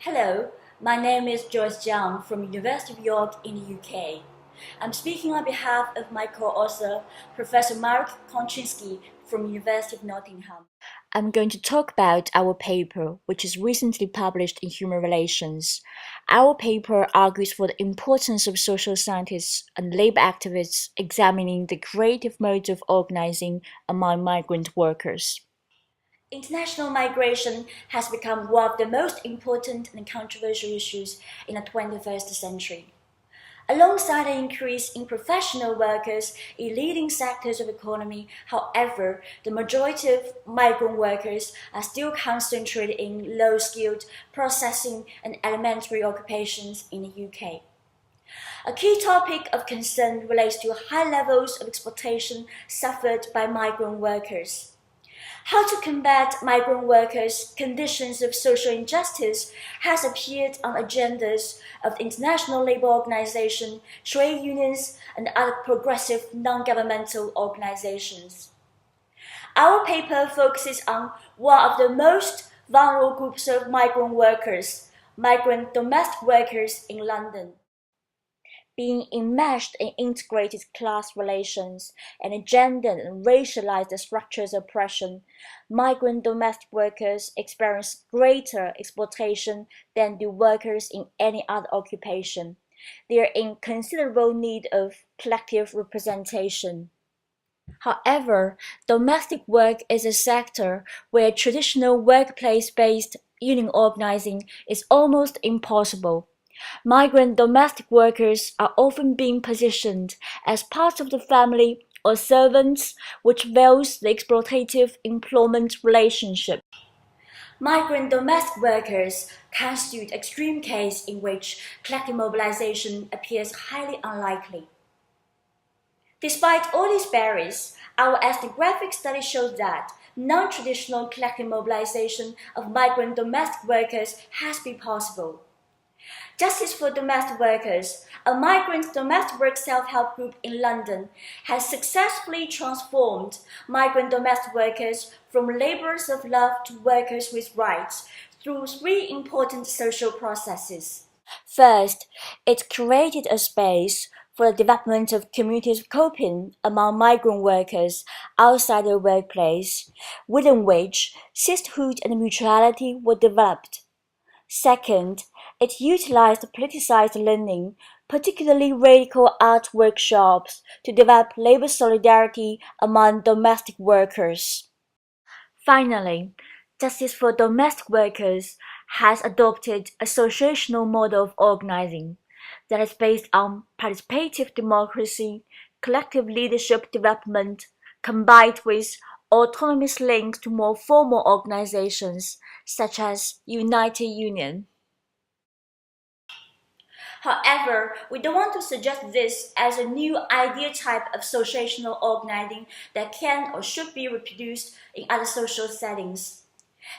Hello, my name is Joyce Jiang from University of York in the UK. I'm speaking on behalf of my co-author, Professor Mark Konczynski from University of Nottingham. I'm going to talk about our paper, which is recently published in Human Relations. Our paper argues for the importance of social scientists and labor activists examining the creative modes of organizing among migrant workers. International migration has become one of the most important and controversial issues in the 21st century. Alongside an increase in professional workers in leading sectors of the economy, however, the majority of migrant workers are still concentrated in low-skilled processing and elementary occupations in the UK. A key topic of concern relates to high levels of exploitation suffered by migrant workers. How to combat migrant workers' conditions of social injustice has appeared on agendas of the International Labour Organization, trade unions, and other progressive non-governmental organizations. Our paper focuses on one of the most vulnerable groups of migrant workers, migrant domestic workers in London. Being enmeshed in integrated class relations and gendered and racialized structures of oppression, migrant domestic workers experience greater exploitation than do workers in any other occupation. They are in considerable need of collective representation. However, domestic work is a sector where traditional workplace-based union organizing is almost impossible. Migrant domestic workers are often being positioned as part of the family or servants, which veils the exploitative employment relationship. Migrant domestic workers constitute an extreme case in which collective mobilization appears highly unlikely. Despite all these barriers, our ethnographic study shows that non-traditional collective mobilization of migrant domestic workers has been possible. Justice for Domestic Workers, a migrant domestic work self-help group in London, has successfully transformed migrant domestic workers from laborers of love to workers with rights through three important social processes. First, it created a space for the development of communities of coping among migrant workers outside the workplace, within which sisterhood and mutuality were developed. Second, it utilized politicized learning, particularly radical art workshops, to develop labor solidarity among domestic workers. Finally, Justice for Domestic Workers has adopted a associational model of organizing that is based on participative democracy, collective leadership development, combined with autonomous links to more formal organizations such as United Union. However, we don't want to suggest this as a new ideal type of associational organizing that can or should be reproduced in other social settings.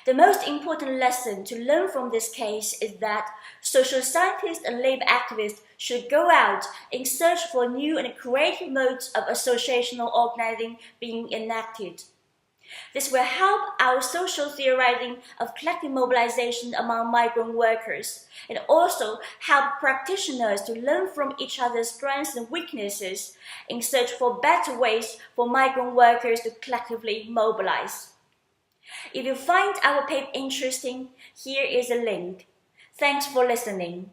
The most important lesson to learn from this case is that social scientists and labor activists should go out in search for new and creative modes of associational organizing being enacted. This will help our social theorizing of collective mobilization among migrant workers, and also help practitioners to learn from each other's strengths and weaknesses in search for better ways for migrant workers to collectively mobilize. If you find our paper interesting, here is a link. Thanks for listening.